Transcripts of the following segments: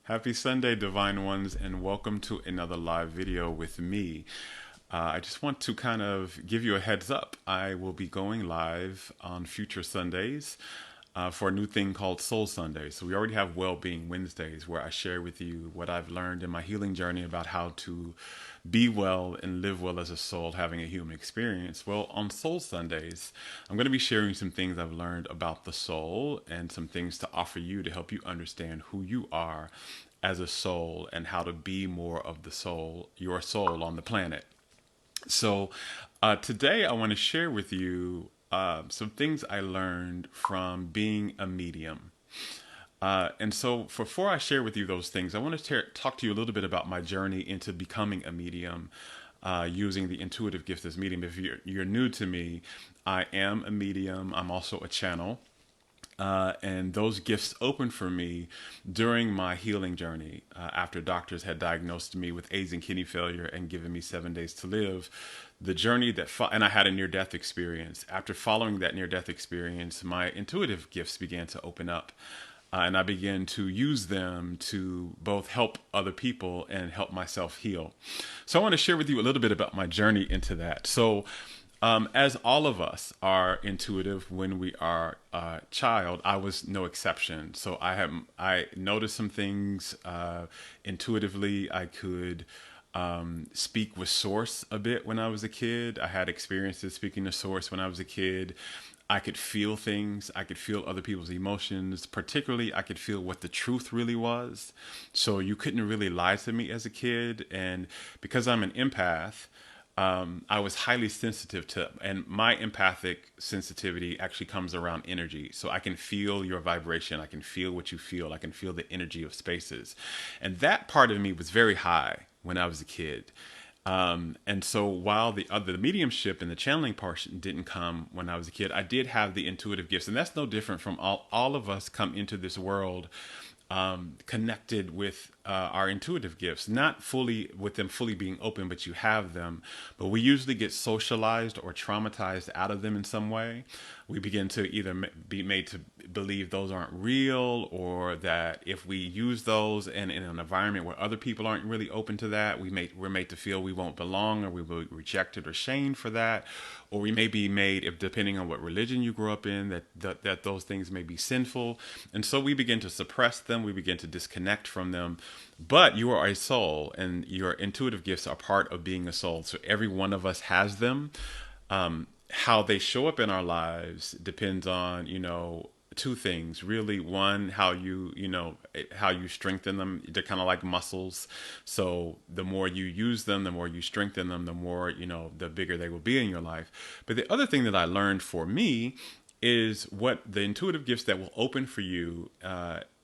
Happy Sunday, Divine Ones, and welcome to another live video with me. I just want to kind of give you a heads up. I will be going live on future Sundays for a new thing called Soul Sundays. So we already have Wellbeing Wednesdays where I share with you what I've learned in my healing journey about how to be well and live well as a soul, having a human experience. Well, on Soul Sundays, I'm going to be sharing some things I've learned about the soul and some things to offer you to help you understand who you are as a soul and how to be more of the soul, your soul on the planet. So today I want to share with you some things I learned from being a medium. And so before I share with you those things, I want to talk to you a little bit about my journey into becoming a medium using the intuitive gifts as medium. If you're new to me, I am a medium. I'm also a channel. And those gifts opened for me during my healing journey after doctors had diagnosed me with AIDS and kidney failure and given me 7 days to live. The journey and I had a near-death experience. After following that near-death experience, my intuitive gifts began to open up. And I began to use them to both help other people and help myself heal. So I want to share with you a little bit about my journey into that. So as all of us are intuitive when we are a child, I was no exception. So I noticed some things intuitively. I could speak with source a bit when I was a kid. I had experiences speaking to source when I was a kid. I could feel things. I could feel other people's emotions. Particularly, I could feel what the truth really was. So you couldn't really lie to me as a kid. And because I'm an empath, I was highly sensitive to, and my empathic sensitivity actually comes around energy. So I can feel your vibration. I can feel what you feel. I can feel the energy of spaces. And that part of me was very high when I was a kid. And so while the mediumship and the channeling portion didn't come when I was a kid, I did have the intuitive gifts. And that's no different from all of us come into this world connected with our intuitive gifts, not fully with them fully being open, but you have them. But we usually get socialized or traumatized out of them in some way. We begin to either be made to believe those aren't real, or that if we use those in an environment where other people aren't really open to that, we're made to feel we won't belong, or we will be rejected or shamed for that. Or we may be made, if depending on what religion you grew up in, that those things may be sinful. And so we begin to suppress them, we begin to disconnect from them. But you are a soul, and your intuitive gifts are part of being a soul. So every one of us has them. How they show up in our lives depends on, two things really. One, how you strengthen them. They're kind of like muscles. So the more you use them, the more you strengthen them, the more, the bigger they will be in your life. But the other thing that I learned for me is what the intuitive gifts that will open for you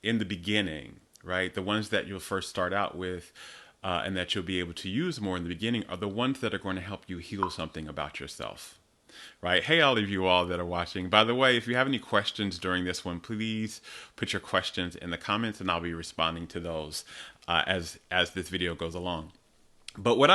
in the beginning, right? The ones that you'll first start out with and that you'll be able to use more in the beginning are the ones that are going to help you heal something about yourself. Right. Hey, all of you all that are watching. By the way, if you have any questions during this one, please put your questions in the comments and I'll be responding to those as this video goes along. But what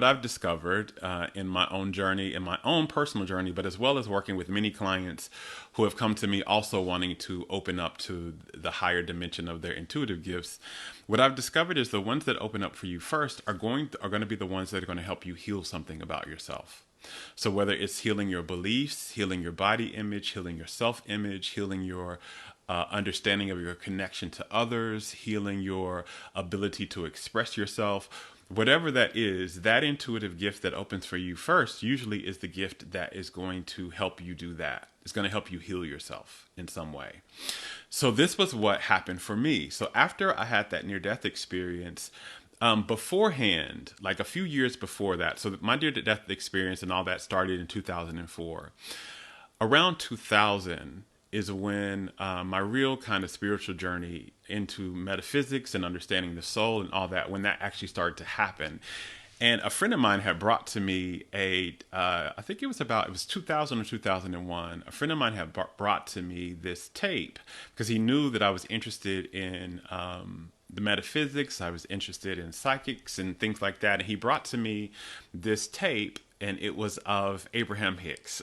I've discovered in my own journey, in my own personal journey, but as well as working with many clients who have come to me also wanting to open up to the higher dimension of their intuitive gifts, what I've discovered is the ones that open up for you first are going to be the ones that are going to help you heal something about yourself. So whether it's healing your beliefs, healing your body image, healing your self-image, healing your understanding of your connection to others, healing your ability to express yourself, whatever that is, that intuitive gift that opens for you first usually is the gift that is going to help you do that. It's going to help you heal yourself in some way. So this was what happened for me. So after I had that near-death experience, beforehand, like a few years before that, so my near-death experience and all that started in 2004. Around 2000 is when my real kind of spiritual journey into metaphysics and understanding the soul and all that, when that actually started to happen. And a friend of mine had brought to me I think it was 2000 or 2001. A friend of mine had brought to me this tape because he knew that I was interested in the metaphysics. I was interested in psychics and things like that. And he brought to me this tape, and it was of Abraham Hicks.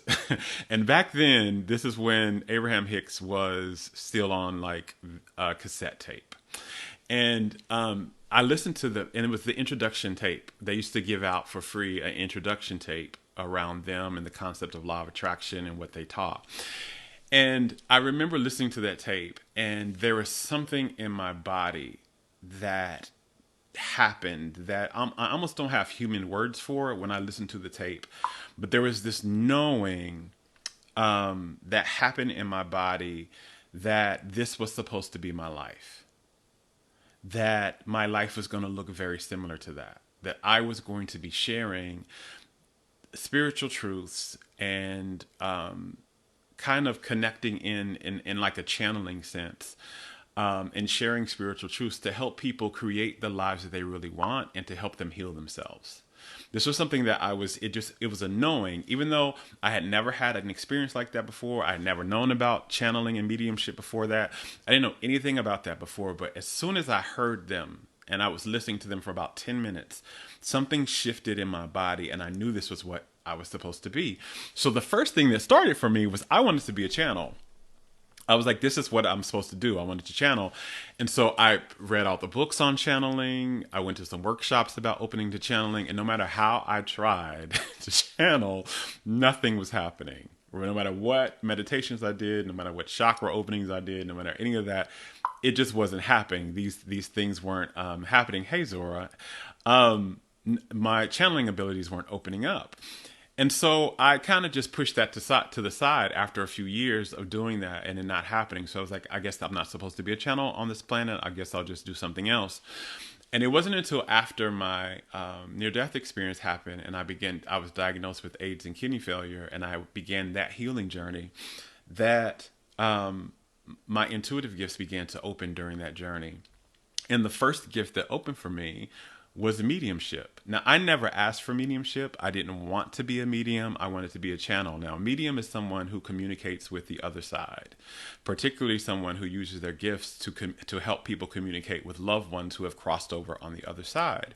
And back then, this is when Abraham Hicks was still on like cassette tape. And I listened to and it was the introduction tape. They used to give out for free an introduction tape around them and the concept of law of attraction and what they taught. And I remember listening to that tape, and there was something in my body that happened that I almost don't have human words for when I listened to the tape. But there was this knowing that happened in my body that this was supposed to be my life. That my life was going to look very similar to that. That I was going to be sharing spiritual truths and kind of connecting in like a channeling sense, and sharing spiritual truths to help people create the lives that they really want and to help them heal themselves. This was something that it was a knowing, even though I had never had an experience like that before. I had never known about channeling and mediumship before that. I didn't know anything about that before, but as soon as I heard them and I was listening to them for about 10 minutes, something shifted in my body and I knew this was what I was supposed to be. So the first thing that started for me was I wanted to be a channel. I was like, this is what I'm supposed to do. I wanted to channel. And so I read all the books on channeling. I went to some workshops about opening to channeling. And no matter how I tried to channel, nothing was happening. No matter what meditations I did, no matter what chakra openings I did, no matter any of that, it just wasn't happening. These things weren't happening. Hey, Zora. My channeling abilities weren't opening up. And so I kind of just pushed that to the side after a few years of doing that and it not happening. So I was like, I guess I'm not supposed to be a channel on this planet. I guess I'll just do something else. And it wasn't until after my near-death experience happened and I was diagnosed with AIDS and kidney failure, and I began that healing journey that my intuitive gifts began to open during that journey. And the first gift that opened for me was mediumship. Now, I never asked for mediumship. I didn't want to be a medium. I wanted to be a channel. Now, a medium is someone who communicates with the other side, particularly someone who uses their gifts to help people communicate with loved ones who have crossed over on the other side.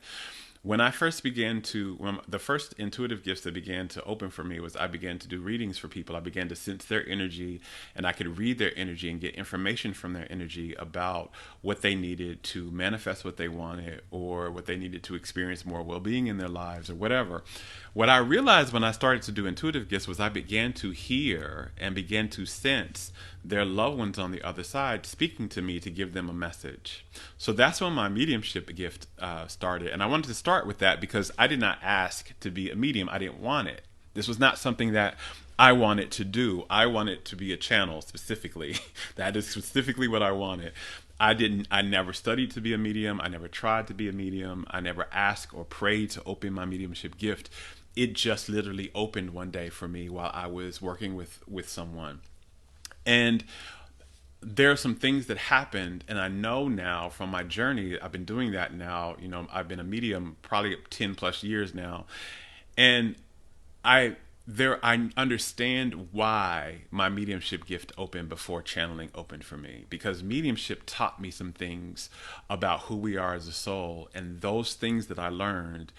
When the first intuitive gifts that began to open for me was I began to do readings for people. I began to sense their energy, and I could read their energy and get information from their energy about what they needed to manifest what they wanted, or what they needed to experience more well-being in their lives, or whatever. What I realized when I started to do intuitive gifts was I began to hear and began to sense their loved ones on the other side speaking to me to give them a message. So that's when my mediumship gift started. And I wanted to start with that because I did not ask to be a medium. I didn't want it. This was not something that I wanted to do. I wanted to be a channel specifically. That is specifically what I wanted. I never studied to be a medium. I never tried to be a medium. I never asked or prayed to open my mediumship gift. It just literally opened one day for me while I was working with someone. And there are some things that happened, and I know now from my journey, I've been doing that now, I've been a medium probably 10 plus years now. And I understand why my mediumship gift opened before channeling opened for me, because mediumship taught me some things about who we are as a soul. And those things that I learned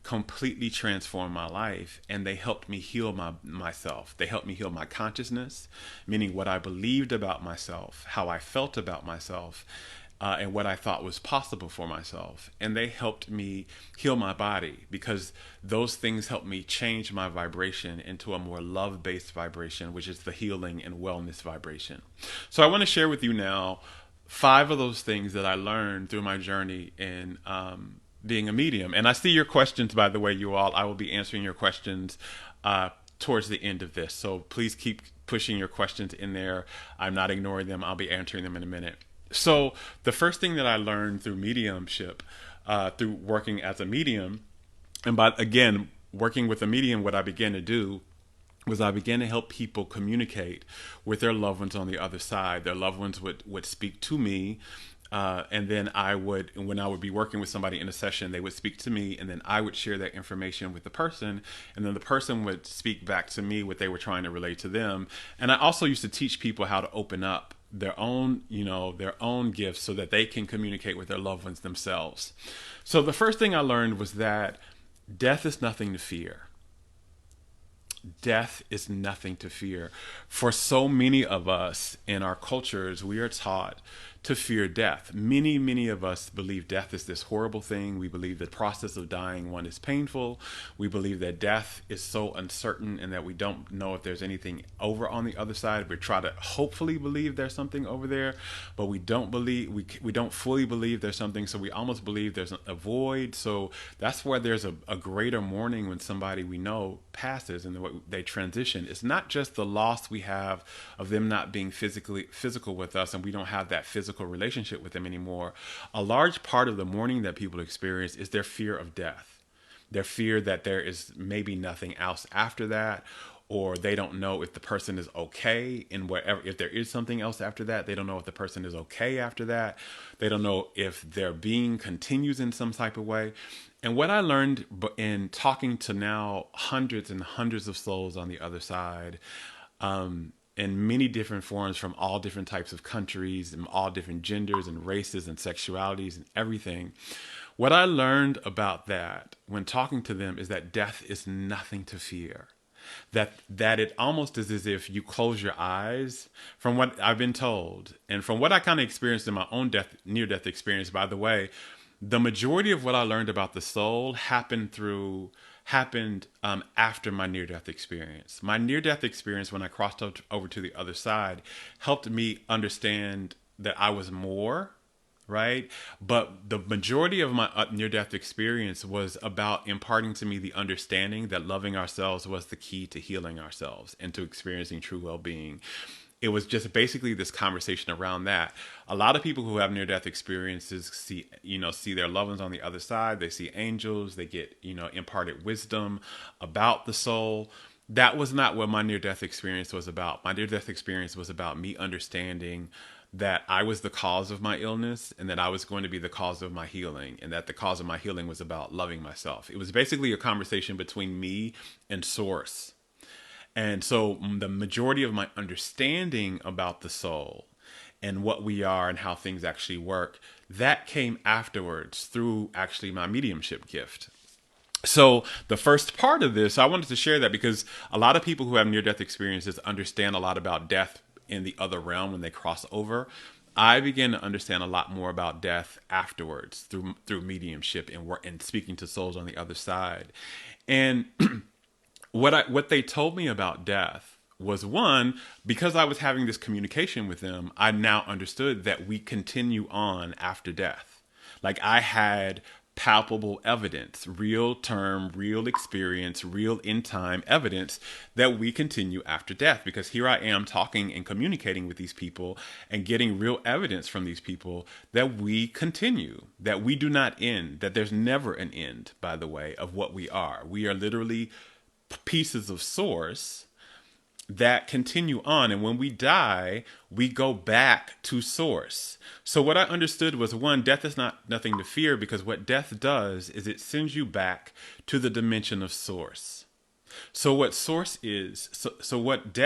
completely transformed my life, and they helped me heal myself. They helped me heal my consciousness, meaning what I believed about myself, how I felt about myself, and what I thought was possible for myself. And they helped me heal my body, because those things helped me change my vibration into a more love-based vibration, which is the healing and wellness vibration. So I want to share with you now 5 of those things that I learned through my journey in being a medium. And I see your questions, by the way, you all. I will be answering your questions towards the end of this. So please keep pushing your questions in there. I'm not ignoring them. I'll be answering them in a minute. So the first thing that I learned through mediumship, through working as a medium, and again, working with a medium, what I began to do was I began to help people communicate with their loved ones on the other side. Their loved ones would speak to me, and then when I would be working with somebody in a session, they would speak to me, and then I would share that information with the person, and then the person would speak back to me what they were trying to relate to them. And I also used to teach people how to open up their own gifts so that they can communicate with their loved ones themselves. So the first thing I learned was that death is nothing to fear. Death is nothing to fear. For so many of us in our cultures, we are taught to fear death. Many of us believe death is this horrible thing. We believe the process of dying, one, is painful. We believe that death is so uncertain and that we don't know if there's anything over on the other side. We try to hopefully believe there's something over there, but we don't believe, we don't fully believe there's something. So we almost believe there's a void. So that's where there's a greater mourning when somebody we know passes and they transition. It's not just the loss we have of them not being physical with us, and we don't have that physical relationship with them anymore. A large part of the mourning that people experience is their fear of death, their fear that there is maybe nothing else after that, or they don't know if the person is okay in whatever, if there is something else after that. They don't know if the person is okay after that. They don't know if their being continues in some type of way. And what I learned in talking to now hundreds and hundreds of souls on the other side, in many different forms from all different types of countries and all different genders and races and sexualities and everything. What I learned about that when talking to them is that death is nothing to fear. That it almost is as if you close your eyes, from what I've been told and from what I kind of experienced in my own near-death experience. By the way, the majority of what I learned about the soul happened after my near-death experience. My near-death experience, when I crossed over to the other side, helped me understand that I was more, right? But the majority of my near-death experience was about imparting to me the understanding that loving ourselves was the key to healing ourselves and to experiencing true well-being. It was just basically this conversation around that. A lot of people who have near-death experiences see their loved ones on the other side. They see angels. They get, imparted wisdom about the soul. That was not what my near-death experience was about. My near-death experience was about me understanding that I was the cause of my illness and that I was going to be the cause of my healing, and that the cause of my healing was about loving myself. It was basically a conversation between me and Source. And so the majority of my understanding about the soul and what we are and how things actually work, that came afterwards through actually my mediumship gift. So the first part of this, I wanted to share that because a lot of people who have near-death experiences understand a lot about death in the other realm when they cross over. I began to understand a lot more about death afterwards through mediumship and speaking to souls on the other side. And what they told me about death was, one, because I was having this communication with them, I now understood that we continue on after death. Like I had palpable evidence, real term, real experience, real in time evidence that we continue after death, because here I am talking and communicating with these people and getting real evidence from these people that we continue, that we do not end, that there's never an end, by the way, of what we are. We are literally pieces of Source that continue on. And when we die, we go back to Source. So what I understood was, one, death is nothing to fear, because what death does is it sends you back to the dimension of Source. So what Source is, so what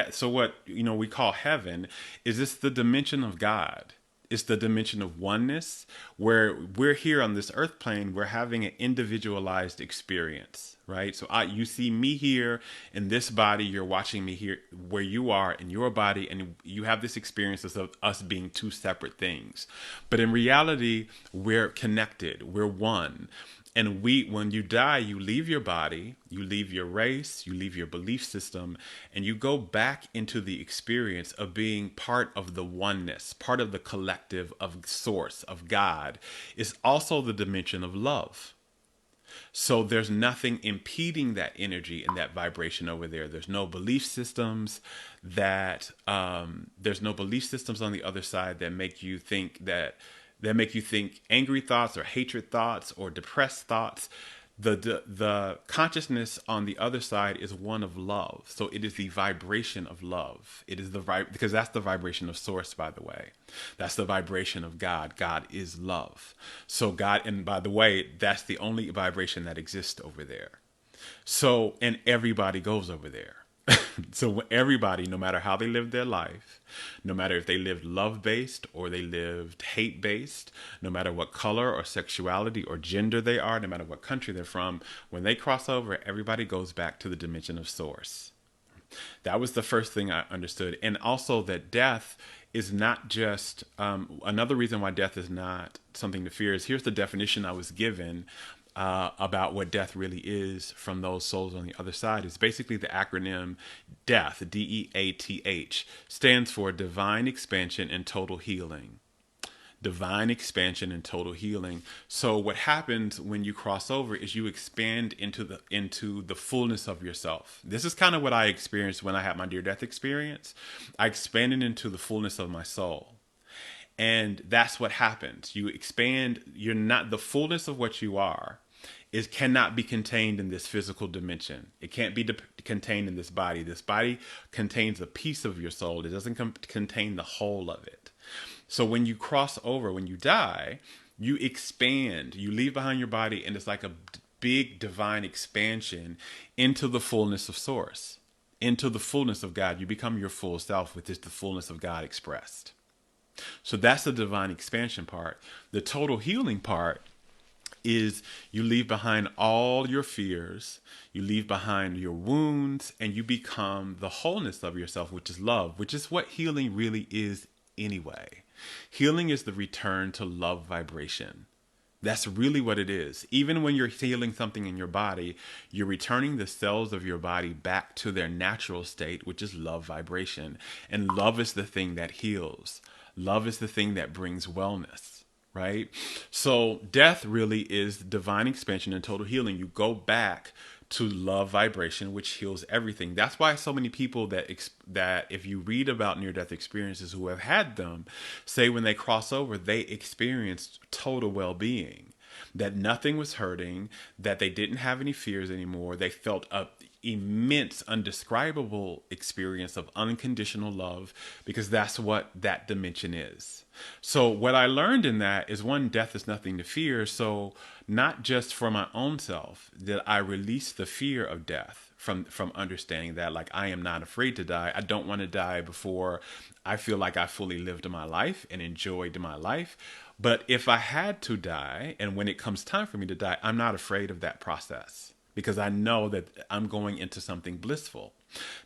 we call heaven, is this the dimension of God. It's the dimension of oneness, where we're here on this earth plane, we're having an individualized experience, right? So you see me here in this body, you're watching me here where you are in your body, and you have this experience of us being two separate things. But in reality, we're connected, we're one. And when you die, you leave your body, you leave your race, you leave your belief system, and you go back into the experience of being part of the oneness, part of the collective of Source, of God. Is also the dimension of love. So there's nothing impeding that energy and that vibration over there. There's no belief systems there's no belief systems on the other side that make you think angry thoughts or hatred thoughts or depressed thoughts. The consciousness on the other side is one of love. So it is the vibration of love. It is because that's the vibration of Source, by the way. That's the vibration of God. God is love. So God, and by the way, that's the only vibration that exists over there. So, and everybody goes over there. So everybody, no matter how they lived their life, no matter if they lived love-based or they lived hate-based, no matter what color or sexuality or gender they are, no matter what country they're from, when they cross over, everybody goes back to the dimension of Source. That was the first thing I understood. And also that death is not just another reason why death is not something to fear is here's the definition I was given about what death really is from those souls on the other side. It's basically the acronym DEATH, DEATH, stands for Divine Expansion and Total Healing. Divine expansion and total healing. So what happens when you cross over is you expand into the fullness of yourself. This is kind of what I experienced when I had my near death experience. I expanded into the fullness of my soul. And that's what happens. You expand, you're not the fullness of what you are. It cannot be contained in this physical dimension. It can't be contained in this body. This body contains a piece of your soul. It doesn't contain the whole of it. So when you cross over, when you die, you expand, you leave behind your body, and it's like a big divine expansion into the fullness of Source, into the fullness of God. You become your full self, which is the fullness of God expressed. So that's the divine expansion part. The total healing part is you leave behind all your fears, you leave behind your wounds, and you become the wholeness of yourself, which is love, which is what healing really is anyway. Healing is the return to love vibration. That's really what it is. Even when you're healing something in your body, you're returning the cells of your body back to their natural state, which is love vibration. And love is the thing that heals. Love is the thing that brings wellness, right? So death really is divine expansion and total healing. You go back to love vibration, which heals everything. That's why so many people that if you read about near-death experiences who have had them, say when they cross over, they experienced total well-being, that nothing was hurting, that they didn't have any fears anymore. They felt a immense, undescribable experience of unconditional love, because that's what that dimension is. So what I learned in that is, one, death is nothing to fear. So not just for my own self did I release the fear of death from understanding that, like, I am not afraid to die. I don't want to die before I feel like I fully lived my life and enjoyed my life. But if I had to die, and when it comes time for me to die, I'm not afraid of that process, because I know that I'm going into something blissful.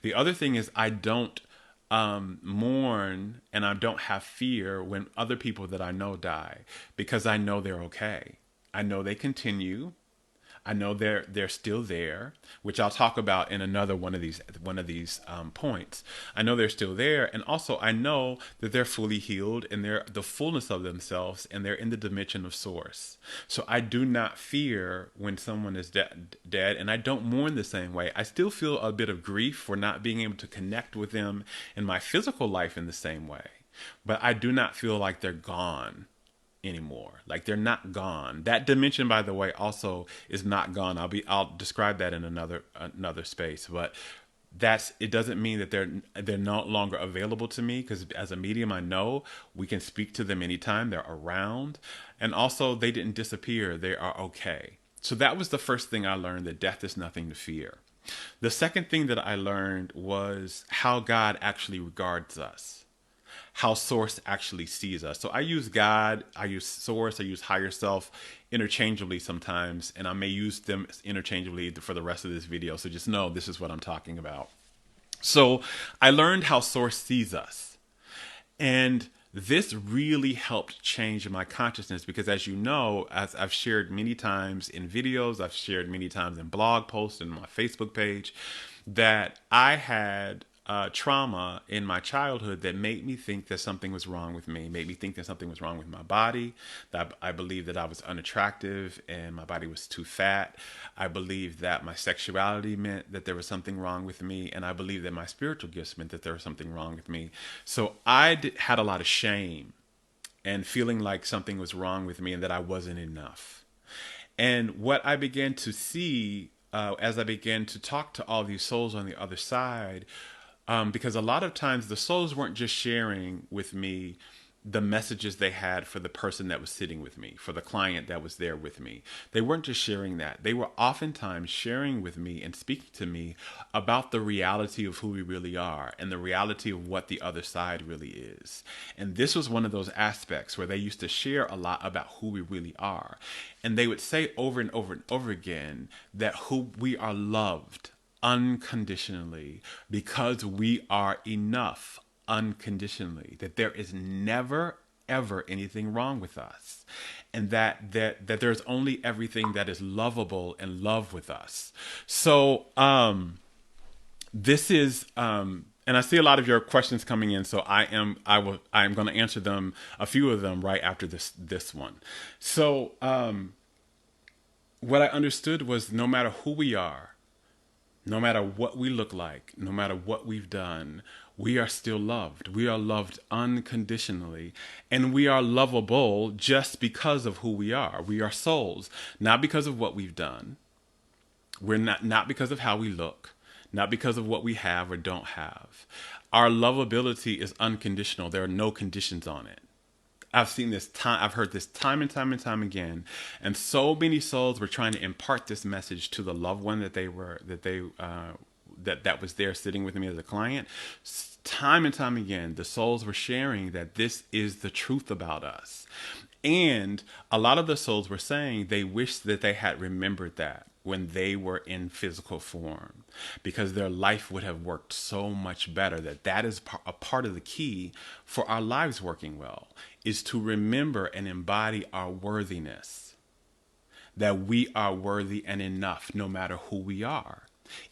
The other thing is, I don't mourn and I don't have fear when other people that I know die, because I know they're okay. I know they continue. I know they're still there, which I'll talk about in another one of these points. I know they're still there, and also I know that they're fully healed and they're the fullness of themselves, and they're in the dimension of Source. So I do not fear when someone is dead, and I don't mourn the same way. I still feel a bit of grief for not being able to connect with them in my physical life in the same way, but I do not feel like they're gone anymore. Like, they're not gone. That dimension, by the way, also is not gone. I'll describe that in another space, but it doesn't mean that they're no longer available to me, because as a medium, I know we can speak to them anytime. They're around, and also they didn't disappear. They are okay. So that was the first thing I learned, that death is nothing to fear. The second thing that I learned was how God actually regards us, how Source actually sees us. So I use God, I use Source, I use higher self interchangeably sometimes, and I may use them interchangeably for the rest of this video. So just know this is what I'm talking about. So I learned how Source sees us. And this really helped change my consciousness, because, as you know, as I've shared many times in videos, I've shared many times in blog posts and my Facebook page, that I had trauma in my childhood that made me think that something was wrong with me, made me think that something was wrong with my body, that I believed that I was unattractive and my body was too fat. I believed that my sexuality meant that there was something wrong with me, and I believed that my spiritual gifts meant that there was something wrong with me. So I had a lot of shame and feeling like something was wrong with me and that I wasn't enough. And what I began to see as I began to talk to all these souls on the other side, because a lot of times the souls weren't just sharing with me the messages they had for the person that was sitting with me, for the client that was there with me. They weren't just sharing that. They were oftentimes sharing with me and speaking to me about the reality of who we really are and the reality of what the other side really is. And this was one of those aspects where they used to share a lot about who we really are. And they would say over and over and over again that we are loved unconditionally, because we are enough unconditionally, that there is never ever anything wrong with us, and that there's only everything that is lovable and love with us. So this is and I see a lot of your questions coming in, so I'm going to answer them, a few of them, right after this one. So what I understood was, no matter who we are, no matter what we look like, no matter what we've done, we are still loved. We are loved unconditionally, and we are lovable just because of who we are. We are souls, not because of what we've done. We're not because of how we look, not because of what we have or don't have. Our lovability is unconditional. There are no conditions on it. I've heard this time and time and time again, and so many souls were trying to impart this message to the loved one that was there sitting with me as a client. Time and time again, the souls were sharing that this is the truth about us. And a lot of the souls were saying they wish that they had remembered that when they were in physical form, because their life would have worked so much better. That is a part of the key for our lives working well, is to remember and embody our worthiness, that we are worthy and enough no matter who we are.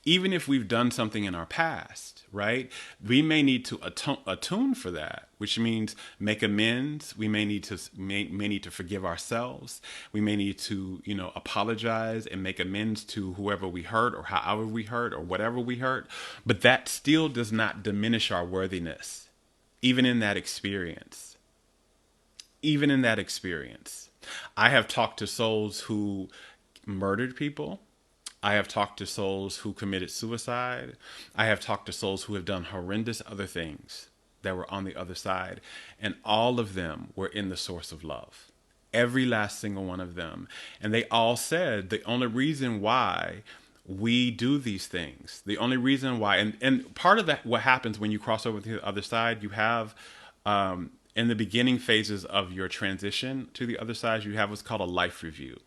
Even if we've done something in our past, right? We may need to attune for that, which means make amends. We may need to forgive ourselves. We may need to, apologize and make amends to whoever we hurt, or however we hurt, or whatever we hurt. But that still does not diminish our worthiness, even in that experience. Even in that experience. I have talked to souls who murdered people. I have talked to souls who committed suicide. I have talked to souls who have done horrendous other things that were on the other side. And all of them were in the source of love. Every last single one of them. And they all said the only reason why we do these things, the only reason why, and part of that, what happens when you cross over to the other side, you have, in the beginning phases of your transition to the other side, you have what's called a life review.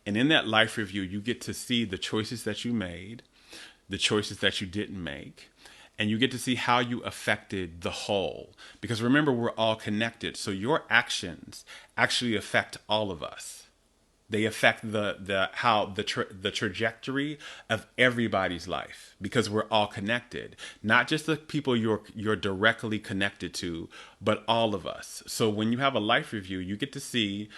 And in that life review, you get to see the choices that you made, the choices that you didn't make, and you get to see how you affected the whole. Because remember, we're all connected. So your actions actually affect all of us. They affect the trajectory of everybody's life, because we're all connected. Not just the people you're directly connected to, but all of us. So when you have a life review, you get to see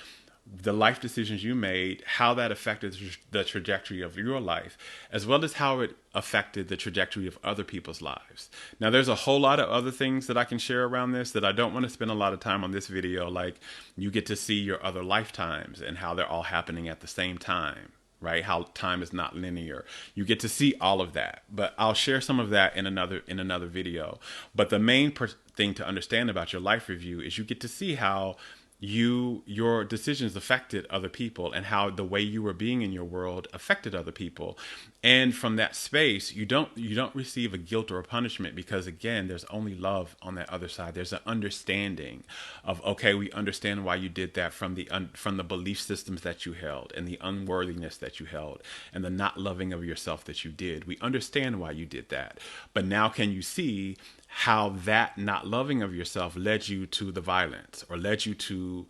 the life decisions you made, how that affected the trajectory of your life, as well as how it affected the trajectory of other people's lives. Now, there's a whole lot of other things that I can share around this that I don't want to spend a lot of time on this video. Like, you get to see your other lifetimes and how they're all happening at the same time, right? How time is not linear. You get to see all of that, but I'll share some of that in another video. But the main thing to understand about your life review is you get to see how your decisions affected other people, and how the way you were being in your world affected other people. And from that space, you don't receive a guilt or a punishment, because again, there's only love on that other side. There's an understanding of, okay, we understand why you did that, from the belief systems that you held, and the unworthiness that you held, and the not loving of yourself that you did. We understand why you did that. But now can you see how that not loving of yourself led you to the violence, or led you to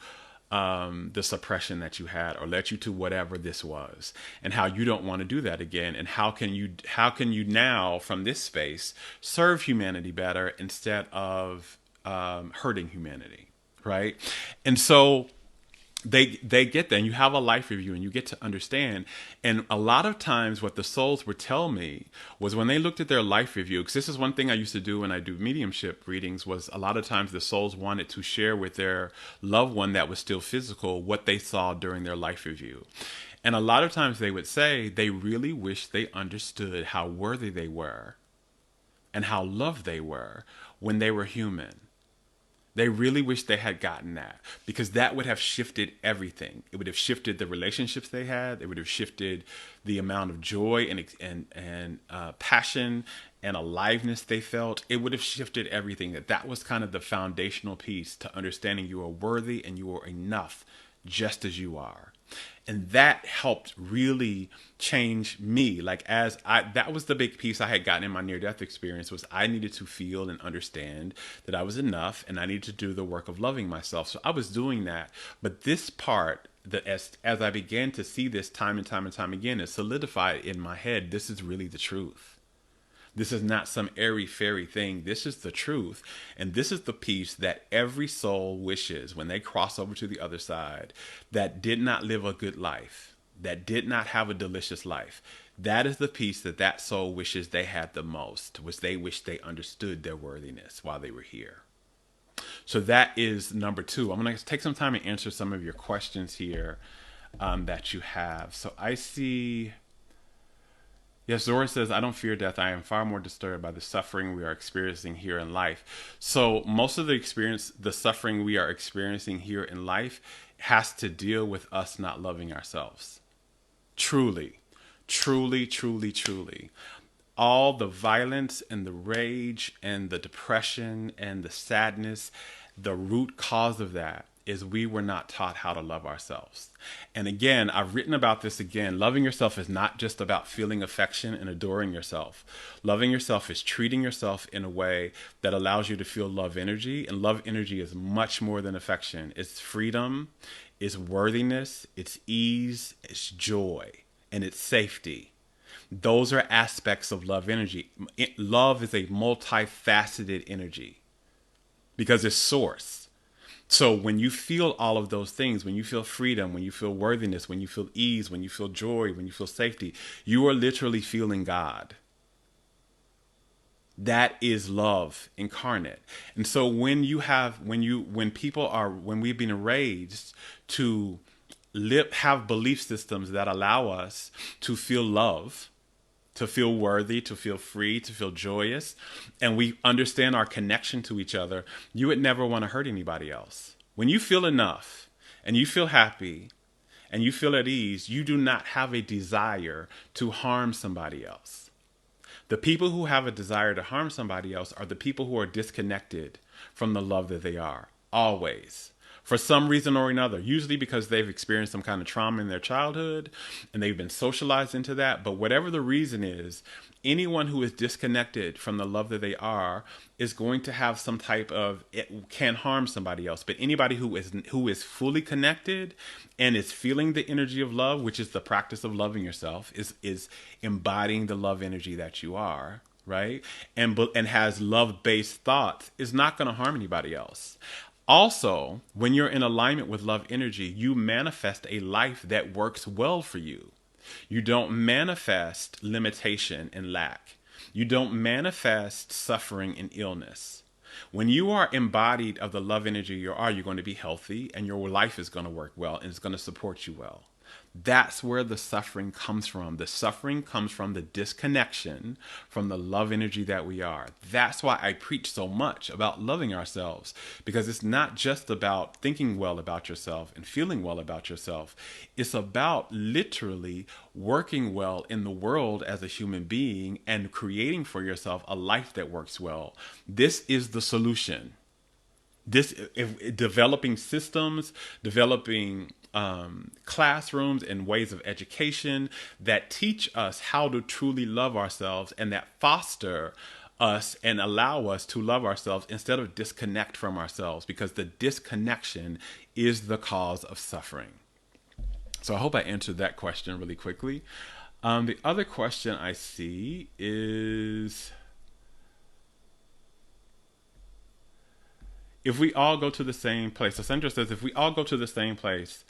the suppression that you had, or led you to whatever this was, and how you don't want to do that again? And how can you now, from this space, serve humanity better instead of hurting humanity, right? And so they get that, and you have a life review, and you get to understand. And a lot of times what the souls would tell me was, when they looked at their life review, because this is one thing I used to do when I do mediumship readings, was a lot of times the souls wanted to share with their loved one that was still physical what they saw during their life review. And a lot of times they would say they really wish they understood how worthy they were and how loved they were when they were human. They really wish they had gotten that, because that would have shifted everything. It would have shifted the relationships they had. It would have shifted the amount of joy and passion and aliveness they felt. It would have shifted everything. That was kind of the foundational piece to understanding you are worthy and you are enough, just as you are. And that helped really change me. That was the big piece I had gotten in my near-death experience, was I needed to feel and understand that I was enough, and I needed to do the work of loving myself. So I was doing that. But this part, that as I began to see this time and time and time again, it solidified in my head, this is really the truth. This is not some airy fairy thing. This is the truth. And this is the peace that every soul wishes when they cross over to the other side, that did not live a good life, that did not have a delicious life. That is the peace that that soul wishes they had the most, was they wish they understood their worthiness while they were here. So that is number 2. I'm going to take some time and answer some of your questions here that you have. So I see... Yes, Zora says, I don't fear death. I am far more disturbed by the suffering we are experiencing here in life. So most of the suffering we are experiencing here in life has to deal with us not loving ourselves. Truly, truly, truly, truly. All the violence and the rage and the depression and the sadness, the root cause of that is we were not taught how to love ourselves. And again, I've written about this again. Loving yourself is not just about feeling affection and adoring yourself. Loving yourself is treating yourself in a way that allows you to feel love energy. And love energy is much more than affection. It's freedom, it's worthiness, it's ease, it's joy, and it's safety. Those are aspects of love energy. Love is a multifaceted energy because it's source. So when you feel all of those things, when you feel freedom, when you feel worthiness, when you feel ease, when you feel joy, when you feel safety, you are literally feeling God. That is love incarnate. And so when we've been raised to have belief systems that allow us to feel love, to feel worthy, to feel free, to feel joyous, and we understand our connection to each other, you would never want to hurt anybody else. When you feel enough and you feel happy and you feel at ease, you do not have a desire to harm somebody else. The people who have a desire to harm somebody else are the people who are disconnected from the love that they are, always. For some reason or another, usually because they've experienced some kind of trauma in their childhood and they've been socialized into that. But whatever the reason is, anyone who is disconnected from the love that they are is going to have some type of, it can harm somebody else. But anybody who is fully connected and is feeling the energy of love, which is the practice of loving yourself, is embodying the love energy that you are, right? And has love-based thoughts, is not going to harm anybody else. Also, when you're in alignment with love energy, you manifest a life that works well for you. You don't manifest limitation and lack. You don't manifest suffering and illness. When you are embodied of the love energy you're going to be healthy, and your life is going to work well and it's going to support you well. That's where the suffering comes from. The suffering comes from the disconnection from the love energy that we are. That's why I preach so much about loving ourselves, because it's not just about thinking well about yourself and feeling well about yourself. It's about literally working well in the world as a human being and creating for yourself a life that works well. This is the solution. Developing systems, developing classrooms and ways of education that teach us how to truly love ourselves and that foster us and allow us to love ourselves instead of disconnect from ourselves, because the disconnection is the cause of suffering. So I hope I answered that question really quickly. The other question I see is, if we all go to the same place. So Sandra says, if we all go to the same place,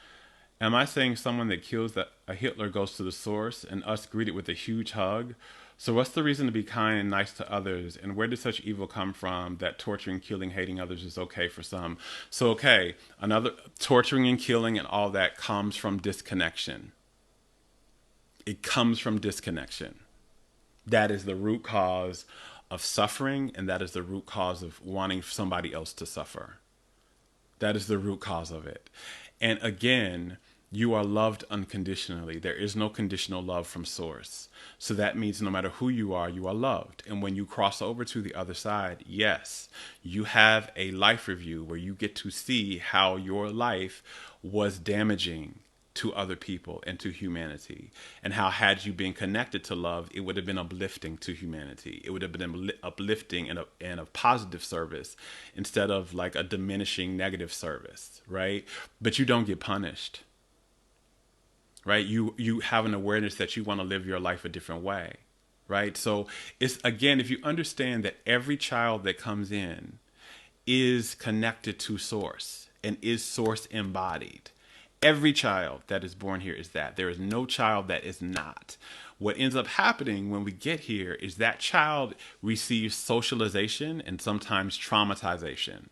am I saying someone that kills a Hitler goes to the source and us greeted with a huge hug? So what's the reason to be kind and nice to others? And where did such evil come from that torturing, killing, hating others is okay for some? So, okay, another torturing and killing and all that comes from disconnection. It comes from disconnection. That is the root cause of suffering, and that is the root cause of wanting somebody else to suffer. That is the root cause of it. And again, You are loved unconditionally. There is no conditional love from source. So that means no matter who you are loved. And when you cross over to the other side, yes, you have a life review where you get to see how your life was damaging to other people and to humanity, and how had you been connected to love, it would have been uplifting to humanity. It would have been uplifting and a positive service instead of like a diminishing negative service, right? But you don't get punished, right? You have an awareness that you want to live your life a different way, right? So it's, again, if you understand that every child that comes in is connected to source and is source embodied. Every child that is born here is that. There is no child that is not. What ends up happening when we get here is that child receives socialization and sometimes traumatization.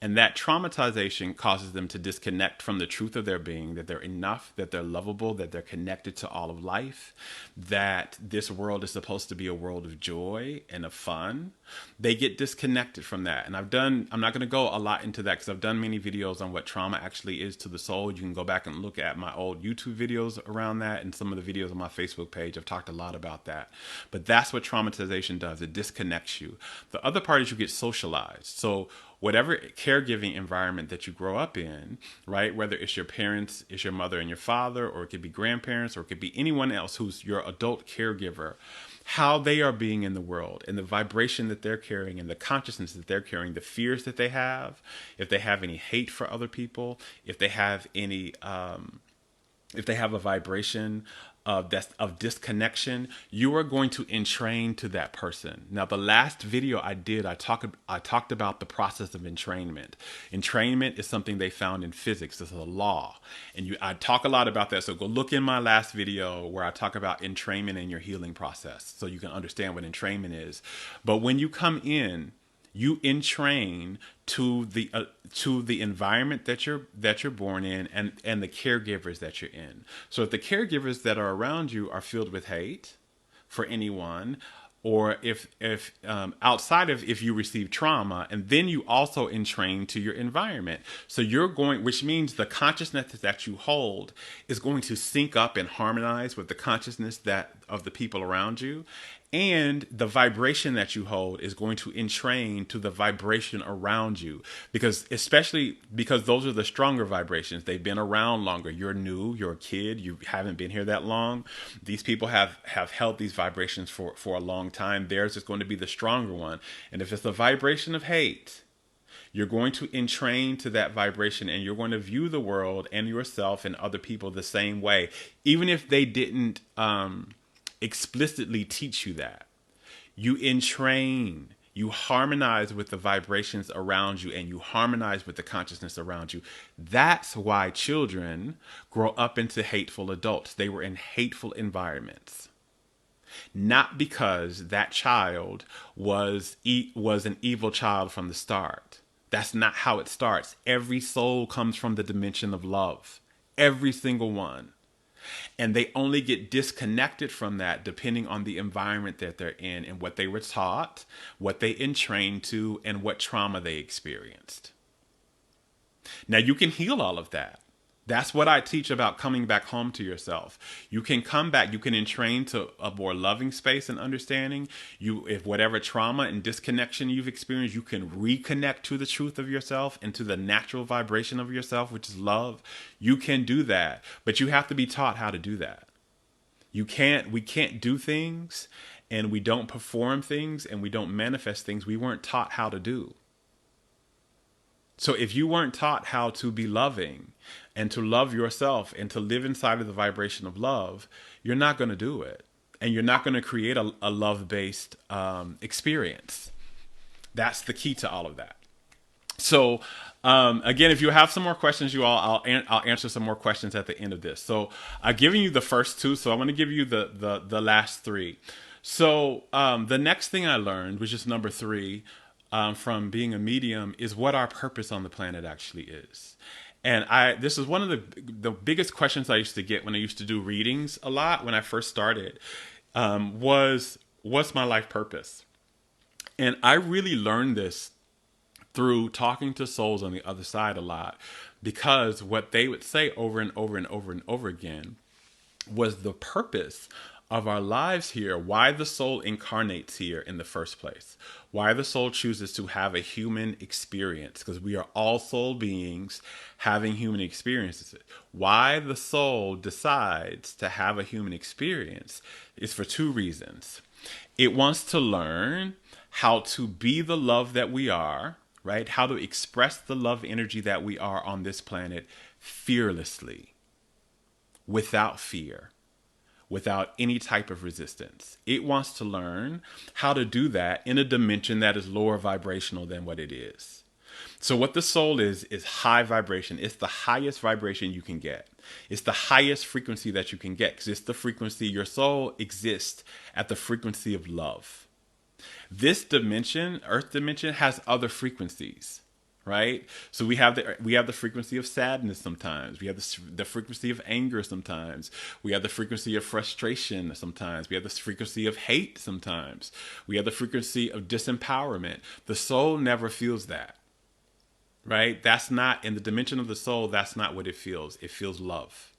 And that traumatization causes them to disconnect from the truth of their being, that they're enough, that they're lovable, that they're connected to all of life, that this world is supposed to be a world of joy and of fun. They get disconnected from that. And I'm not going to go a lot into that because I've done many videos on what trauma actually is to the soul. You can go back and look at my old YouTube videos around that and some of the videos on my Facebook page. I've talked a lot about that. But that's what traumatization does. It disconnects you. The other part is you get socialized. So whatever caregiving environment that you grow up in, right? Whether it's your parents, it's your mother and your father, or it could be grandparents, or it could be anyone else who's your adult caregiver, how they are being in the world and the vibration that they're carrying and the consciousness that they're carrying, the fears that they have, if they have any hate for other people, if they have any, if they have a vibration of disconnection, you are going to entrain to that person. Now, the last video I did, I talked about the process of entrainment. Entrainment is something they found in physics. It's a law. And I talk a lot about that. So go look in my last video where I talk about entrainment in your healing process so you can understand what entrainment is. But when you come in, you entrain to the environment that you're born in and the caregivers that you're in. So if the caregivers that are around you are filled with hate for anyone, or if outside of if you receive trauma, and then you also entrain to your environment. So you're going, which means the consciousness that you hold is going to sync up and harmonize with the consciousness that of the people around you. And the vibration that you hold is going to entrain to the vibration around you, especially because those are the stronger vibrations. They've been around longer. You're new, you're a kid, you haven't been here that long. These people have held these vibrations for a long time. Theirs is going to be the stronger one. And if it's a vibration of hate, you're going to entrain to that vibration, and you're going to view the world and yourself and other people the same way, even if they didn't explicitly teach you that. You entrain, you harmonize with the vibrations around you, and you harmonize with the consciousness around you. That's why children grow up into hateful adults. They were in hateful environments. Not because that child was an evil child from the start. That's not how it starts. Every soul comes from the dimension of love. Every single one. And they only get disconnected from that depending on the environment that they're in and what they were taught, what they entrained to, and what trauma they experienced. Now, you can heal all of that. That's what I teach about coming back home to yourself. You can come back, you can entrain to a more loving space and understanding. If whatever trauma and disconnection you've experienced, you can reconnect to the truth of yourself and to the natural vibration of yourself, which is love. You can do that, but you have to be taught how to do that. We can't do things, and we don't perform things, and we don't manifest things we weren't taught how to do. So if you weren't taught how to be loving and to love yourself and to live inside of the vibration of love, you're not going to do it. And you're not going to create a love-based experience. That's the key to all of that. So again, if you have some more questions, you all, I'll answer some more questions at the end of this. So I've given you the first two, so I'm going to give you the last three. So the next thing I learned, which is number 3, from being a medium, is what our purpose on the planet actually is. And this is one of the biggest questions I used to get when I used to do readings a lot when I first started, was what's my life purpose? And I really learned this through talking to souls on the other side a lot, Because what they would say over and over and over and over again was the purpose of our lives here, why the soul incarnates here in the first place, why the soul chooses to have a human experience, because we are all soul beings having human experiences. Why the soul decides to have a human experience is for two reasons. It wants to learn how to be the love that we are, right? How to express the love energy that we are on this planet fearlessly, without fear, without any type of resistance. It wants to learn how to do that in a dimension that is lower vibrational than what it is. So what the soul is high vibration. It's the highest vibration you can get. It's the highest frequency that you can get, because it's the frequency, your soul exists at the frequency of love. This dimension, earth dimension, has other frequencies, right? So we have the frequency of sadness sometimes. We have the frequency of anger sometimes. We have the frequency of frustration sometimes. We have the frequency of hate sometimes. We have the frequency of disempowerment. The soul never feels that, right? That's not, in the dimension of the soul, that's not what it feels. It feels love.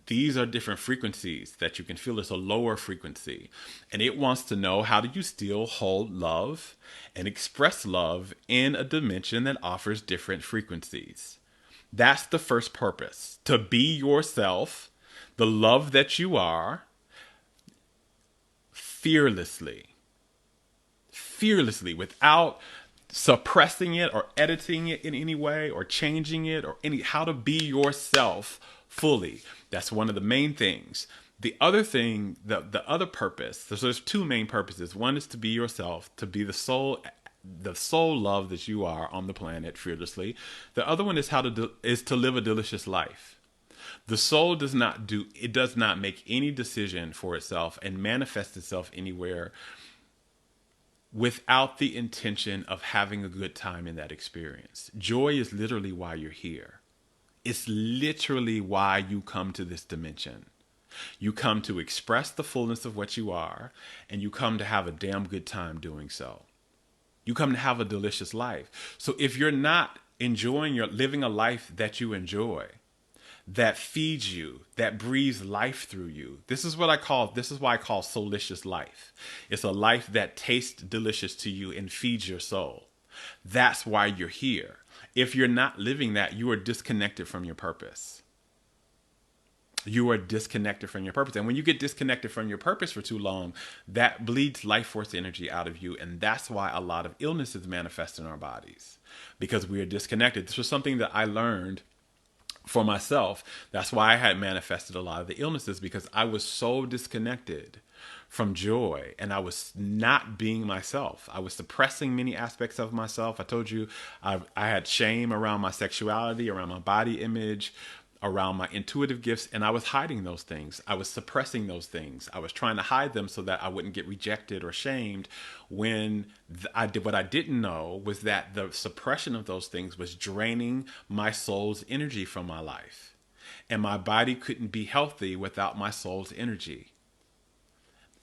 These are different frequencies that you can feel. It's a lower frequency. And it wants to know, how do you still hold love and express love in a dimension that offers different frequencies? That's the first purpose. To be yourself, the love that you are, fearlessly. Fearlessly, without suppressing it or editing it in any way or changing it or how to be yourself fully. That's one of the main things. The other thing, the other purpose, so there's two main purposes. One is to be yourself, to be the soul love that you are on the planet fearlessly. The other one is to live a delicious life. The soul does not make any decision for itself and manifest itself anywhere without the intention of having a good time in that experience. Joy is literally why you're here. It's literally why you come to this dimension. You come to express the fullness of what you are, and you come to have a damn good time doing so. You come to have a delicious life. So if you're not living a life that you enjoy, that feeds you, that breathes life through you, this is why I call soulicious life. It's a life that tastes delicious to you and feeds your soul. That's why you're here. If you're not living that, you are disconnected from your purpose. You are disconnected from your purpose. And when you get disconnected from your purpose for too long, that bleeds life force energy out of you. And that's why a lot of illnesses manifest in our bodies, because we are disconnected. This was something that I learned for myself. That's why I had manifested a lot of the illnesses, because I was so disconnected from joy, and I was not being myself. I was suppressing many aspects of myself. I told you I had shame around my sexuality, around my body image, around my intuitive gifts, and I was hiding those things. I was suppressing those things. I was trying to hide them so that I wouldn't get rejected or shamed. When what I didn't know was that the suppression of those things was draining my soul's energy from my life, and my body couldn't be healthy without my soul's energy.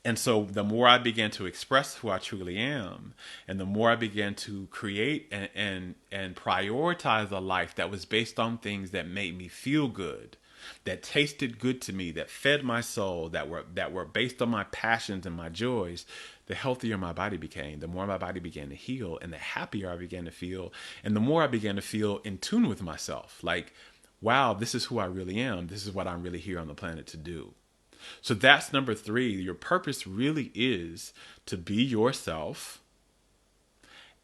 And so the more I began to express who I truly am, and the more I began to create and prioritize a life that was based on things that made me feel good, that tasted good to me, that fed my soul, that were based on my passions and my joys, the healthier my body became, the more my body began to heal, and the happier I began to feel, and the more I began to feel in tune with myself. Like, wow, this is who I really am. This is what I'm really here on the planet to do. So that's number 3. Your purpose really is to be yourself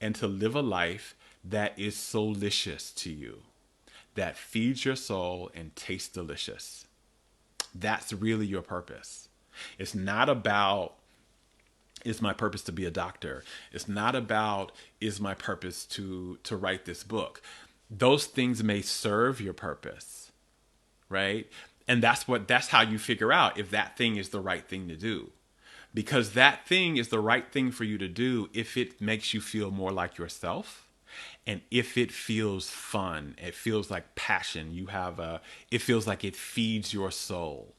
and to live a life that is soulicious to you, that feeds your soul and tastes delicious. That's really your purpose. It's not about, is my purpose to be a doctor? It's not about, is my purpose to write this book? Those things may serve your purpose, right? And that's how you figure out if that thing is the right thing to do. Because that thing is the right thing for you to do if it makes you feel more like yourself, and if it feels fun, it feels like passion, it feels like it feeds your soul.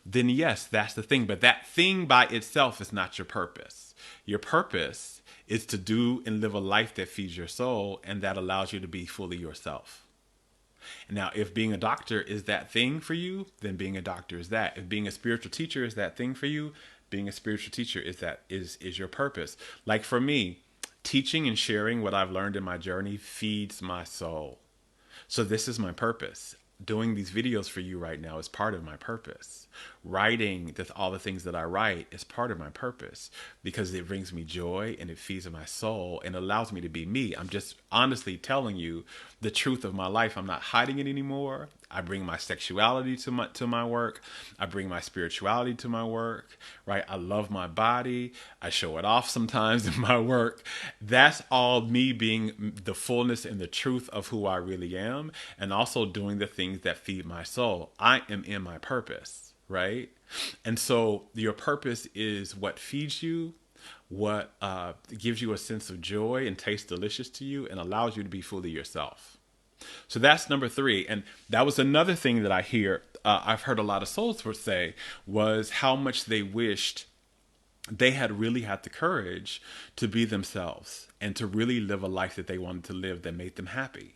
Then yes, that's the thing. But that thing by itself is not your purpose. Your purpose is to do and live a life that feeds your soul and that allows you to be fully yourself. Now, if being a doctor is that thing for you, then being a doctor is that. If being a spiritual teacher is that thing for you, being a spiritual teacher is your purpose. Like for me, teaching and sharing what I've learned in my journey feeds my soul. So this is my purpose. Doing these videos for you right now is part of my purpose. Writing all the things that I write is part of my purpose because it brings me joy and it feeds my soul and allows me to be me. I'm just honestly telling you the truth of my life. I'm not hiding it anymore. I bring my sexuality to my work. I bring my spirituality to my work, right? I love my body. I show it off sometimes in my work. That's all me being the fullness and the truth of who I really am, and also doing the things that feed my soul. I am in my purpose, right? And so your purpose is what feeds you, what gives you a sense of joy and tastes delicious to you and allows you to be fully yourself. So that's number 3. And that was another thing that I've heard a lot of souls say was how much they wished they had really had the courage to be themselves and to really live a life that they wanted to live that made them happy.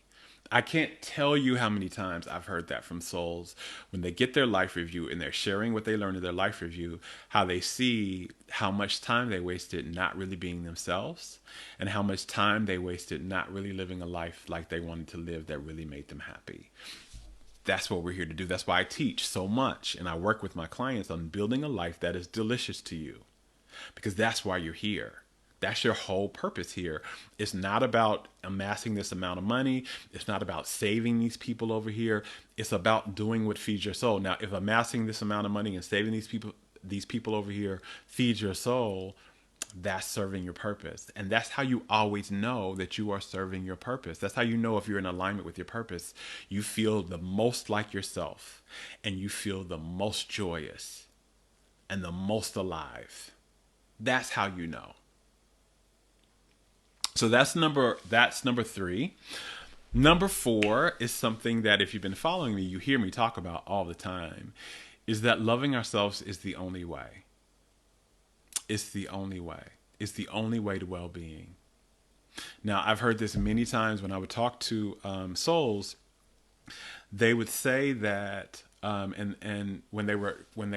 I can't tell you how many times I've heard that from souls when they get their life review and they're sharing what they learned in their life review, how they see how much time they wasted not really being themselves and how much time they wasted not really living a life like they wanted to live that really made them happy. That's what we're here to do. That's why I teach so much and I work with my clients on building a life that is delicious to you because that's why you're here. That's your whole purpose here. It's not about amassing this amount of money. It's not about saving these people over here. It's about doing what feeds your soul. Now, if amassing this amount of money and saving these people over here feeds your soul, that's serving your purpose. And that's how you always know that you are serving your purpose. That's how you know if you're in alignment with your purpose. You feel the most like yourself and you feel the most joyous and the most alive. That's how you know. So that's number 3. Number 4 is something that if you've been following me, you hear me talk about all the time, is that loving ourselves is the only way. It's the only way. It's the only way to well-being. Now, I've heard this many times when I would talk to souls. They would say that, and when they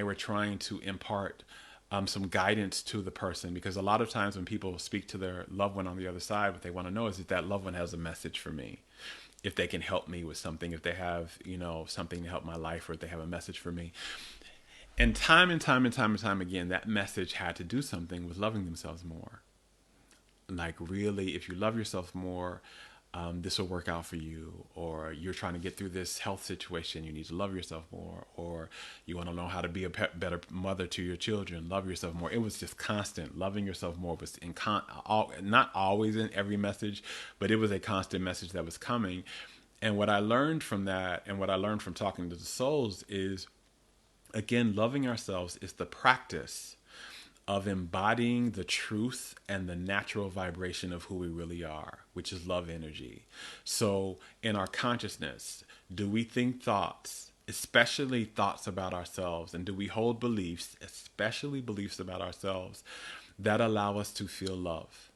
were trying to impart some guidance to the person, because a lot of times when people speak to their loved one on the other side, what they want to know is if that loved one has a message for me, if they can help me with something, if they have, something to help my life, or if they have a message for me. And time again, that message had to do something with loving themselves more. Like really, if you love yourself more, this will work out for you, or you're trying to get through this health situation, you need to love yourself more, or you want to know how to be a better mother to your children, love yourself more. It was just constant. Loving yourself more was not always in every message, but it was a constant message that was coming. And what I learned from that, and what I learned from talking to the souls is, again, loving ourselves is the practice of embodying the truth and the natural vibration of who we really are, which is love energy. So in our consciousness, do we think thoughts, especially thoughts about ourselves, and do we hold beliefs, especially beliefs about ourselves, that allow us to feel love,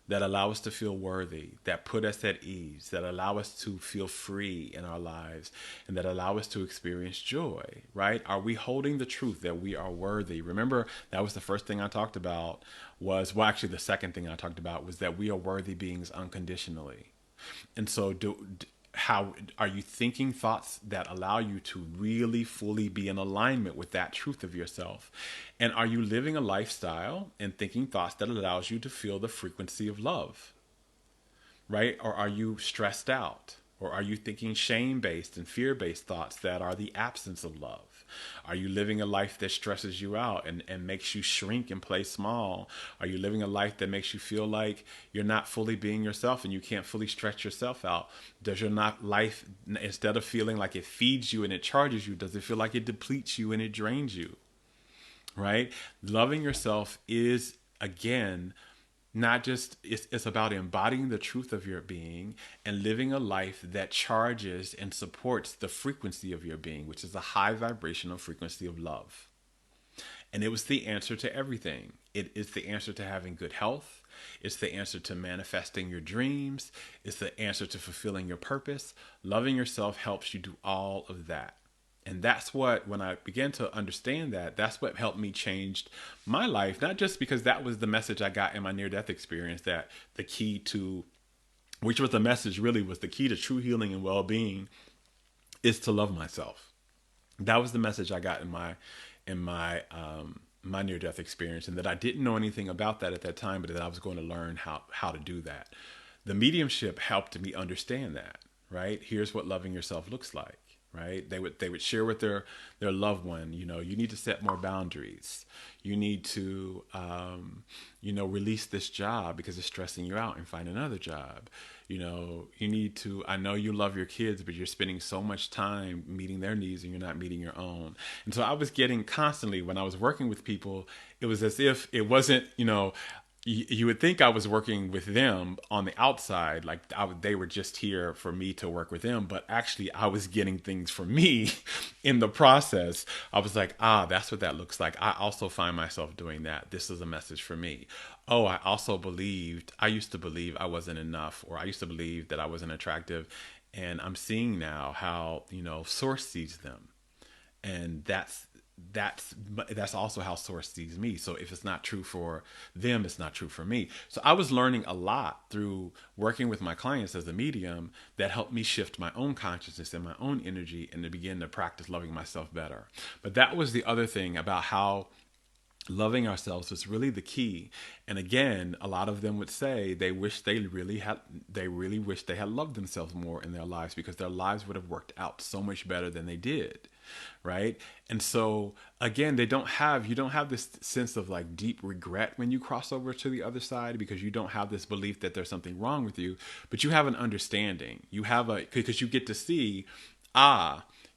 that allow us to feel worthy, that put us at ease, that allow us to feel free in our lives, and that allow us to experience joy, right? Are we holding the truth that we are worthy? Remember, that was the first thing I talked about actually the second thing I talked about was that we are worthy beings unconditionally. And so how are you thinking thoughts that allow you to really fully be in alignment with that truth of yourself? And are you living a lifestyle and thinking thoughts that allows you to feel the frequency of love, right? Or are you stressed out? Or are you thinking shame-based and fear-based thoughts that are the absence of love? Are you living a life that stresses you out and makes you shrink and play small? Are you living a life that makes you feel like you're not fully being yourself and you can't fully stretch yourself out? Does your life, instead of feeling like it feeds you and it charges you, does it feel like it depletes you and it drains you? Right? Loving yourself is, again, not just, it's about embodying the truth of your being and living a life that charges and supports the frequency of your being, which is a high vibrational frequency of love. And it was the answer to everything. It is the answer to having good health. It's the answer to manifesting your dreams. It's the answer to fulfilling your purpose. Loving yourself helps you do all of that. And that's what, when I began to understand that, that's what helped me change my life. Not just because that was the message I got in my near death experience, that the key to, which was the message really, was the key to true healing and well being is to love myself. That was the message I got in my near death experience, and that I didn't know anything about that at that time, but that I was going to learn how to do that. The mediumship helped me understand that. Right? Here's what loving yourself looks like. Right? They would share with their loved one, you need to set more boundaries. You need to release this job because it's stressing you out, and find another job. You need to, I know you love your kids, but you're spending so much time meeting their needs and you're not meeting your own. And so I was getting constantly, when I was working with people, it was as if it wasn't, you would think I was working with them on the outside, like they were just here for me to work with them, but actually I was getting things for me in the process. I was like, that's what that looks like. I also find myself doing that. This is a message for me. Oh, I used to believe I wasn't enough, or I used to believe that I wasn't attractive. And I'm seeing now how, Source sees them. And that's also how Source sees me. So if it's not true for them, it's not true for me. So I was learning a lot through working with my clients as a medium, that helped me shift my own consciousness and my own energy, and to begin to practice loving myself better. But that was the other thing about how loving ourselves was really the key. And again, a lot of them would say they really wish they had loved themselves more in their lives, because their lives would have worked out so much better than they did. Right. And so again, you don't have this sense of like deep regret when you cross over to the other side, because you don't have this belief that there's something wrong with you, but you have an understanding. Because you get to see,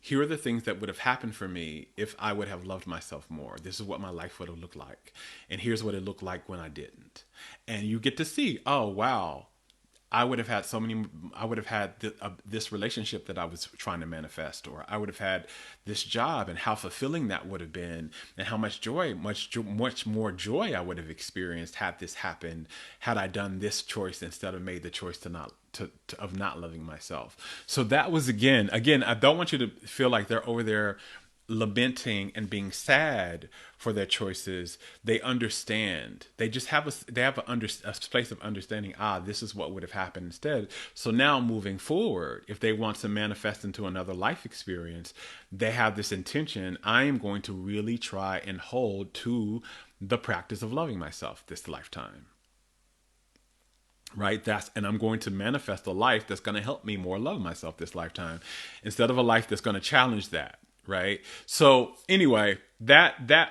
here are the things that would have happened for me if I would have loved myself more. This is what my life would have looked like. And here's what it looked like when I didn't. And you get to see, oh, wow, I would have had this relationship that I was trying to manifest, or I would have had this job, and how fulfilling that would have been, and how much more joy I would have experienced had this happened, had I done this choice instead of made the choice of not loving myself. So that was, again, I don't want you to feel like they're over there lamenting and being sad for their choices. They understand. They just have a place of understanding. This is what would have happened instead. So now moving forward, if they want to manifest into another life experience, they have this intention. I am going to really try and hold to the practice of loving myself this lifetime. Right? And I'm going to manifest a life that's going to help me more love myself this lifetime, instead of a life that's going to challenge that. Right. So anyway, that's the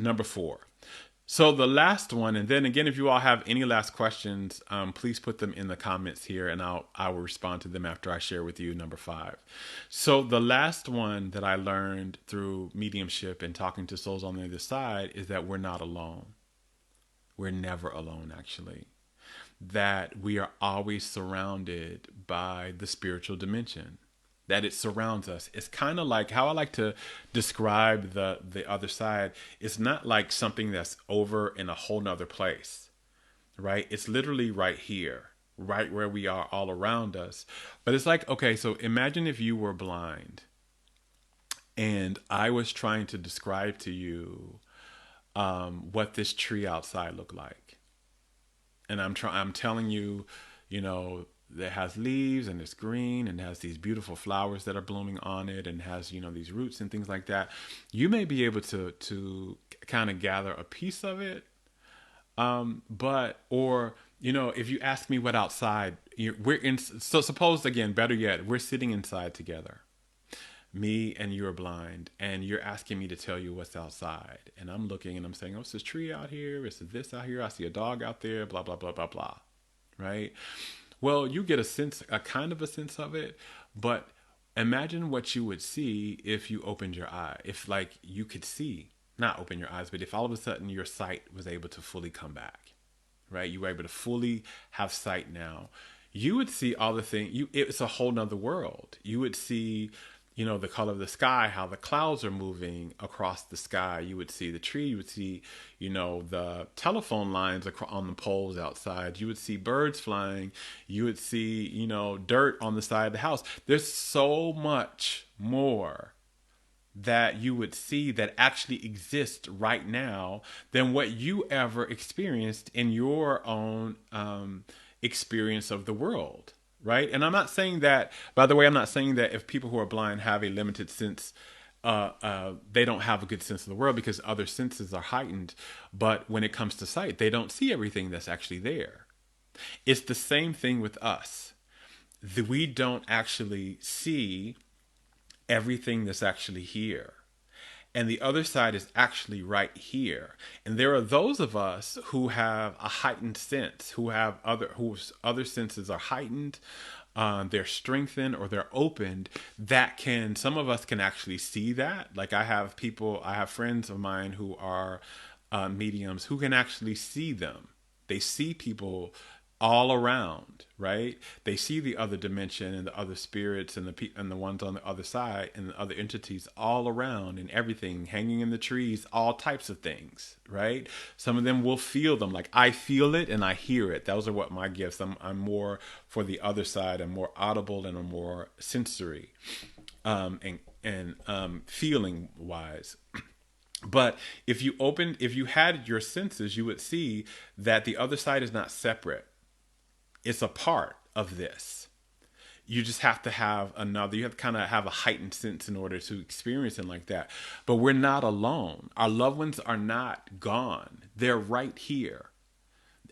number 4. So the last one, and then again, if you all have any last questions, please put them in the comments here, and I will respond to them after I share with you number 5. So the last one that I learned through mediumship and talking to souls on the other side is that we're not alone. We're never alone, actually. That we are always surrounded by the spiritual dimension. That it surrounds us. It's kind of like how I like to describe the other side. It's not like something that's over in a whole nother place, right? It's literally right here, right where we are, all around us. But it's like, okay, so imagine if you were blind and I was trying to describe to you what this tree outside looked like. And I'm telling you, that has leaves and it's green and has these beautiful flowers that are blooming on it and has, these roots and things like that. You may be able to kind of gather a piece of it. If you ask me what outside, so suppose again, better yet, we're sitting inside together, me and you're blind, and you're asking me to tell you what's outside. And I'm looking and I'm saying, oh, it's this tree out here. It's this out here. I see a dog out there, blah, blah, blah, blah, blah. Right. Well, you get a kind of a sense of it, but imagine what you would see if you opened your eye. If like you could see, not open your eyes, but if all of a sudden your sight was able to fully come back, right? You were able to fully have sight now. You would see all the things. It's a whole nother world. You would see, the color of the sky, how the clouds are moving across the sky. You would see the tree, you would see, the telephone lines on the poles outside. You would see birds flying. You would see, dirt on the side of the house. There's so much more that you would see that actually exists right now than what you ever experienced in your own experience of the world. Right. And I'm not saying that, by the way, I'm not saying that if people who are blind have a limited sense, they don't have a good sense of the world, because other senses are heightened. But when it comes to sight, they don't see everything that's actually there. It's the same thing with us. We don't actually see everything that's actually here. And the other side is actually right here. And there are those of us who have a heightened sense, whose other senses are heightened, they're strengthened, or they're opened. Some of us can actually see that. Like I have friends of mine who are mediums who can actually see them. They see people all around, right? They see the other dimension and the other spirits and the ones on the other side and the other entities all around, and everything hanging in the trees, all types of things, right? Some of them will feel them. Like I feel it and I hear it. Those are what my gifts. I'm more for the other side. I'm more audible and I'm more sensory, and feeling wise. But if you had your senses, you would see that the other side is not separate. It's a part of this. You just have to have you have to kind of have a heightened sense in order to experience it like that. But we're not alone. Our loved ones are not gone. They're right here.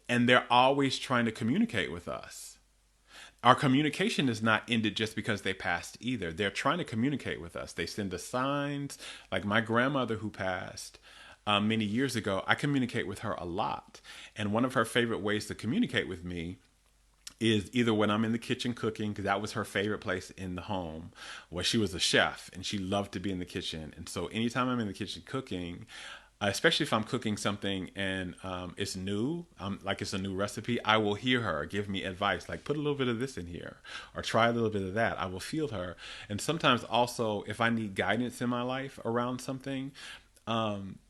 And they're always trying to communicate with us. Our communication is not ended just because they passed either. They're trying to communicate with us. They send us signs. Like my grandmother who passed many years ago, I communicate with her a lot. And one of her favorite ways to communicate with me is either when I'm in the kitchen cooking, because that was her favorite place in the home. Well, she was a chef and she loved to be in the kitchen. And so anytime I'm in the kitchen cooking, especially if I'm cooking something and it's new, like it's a new recipe, I will hear her give me advice, like put a little bit of this in here or try a little bit of that. I will feel her. And sometimes also if I need guidance in my life around something,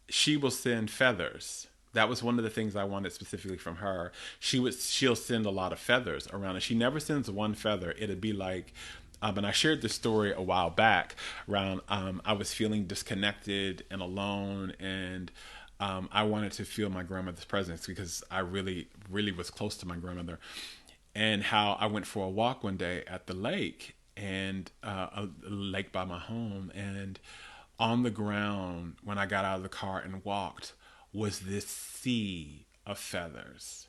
she will send feathers. That was one of the things I wanted specifically from her. She'll send a lot of feathers around, and she never sends one feather. It'd be like, and I shared this story a while back around, I was feeling disconnected and alone, and I wanted to feel my grandmother's presence because I really, really was close to my grandmother. And how I went for a walk one day at the lake, and a lake by my home, and on the ground when I got out of the car and walked was this sea of feathers.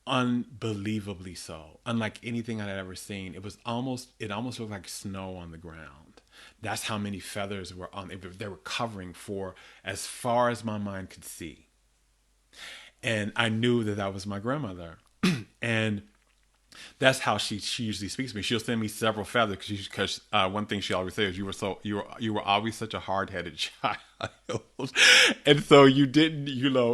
Unbelievably so. Unlike anything I had ever seen. It almost looked like snow on the ground. That's how many feathers were on. They were covering for as far as my mind could see. And I knew that was my grandmother. And that's how she usually speaks to me. She'll send me several feathers because one thing she always says, you were always such a hard-headed child. And so you didn't,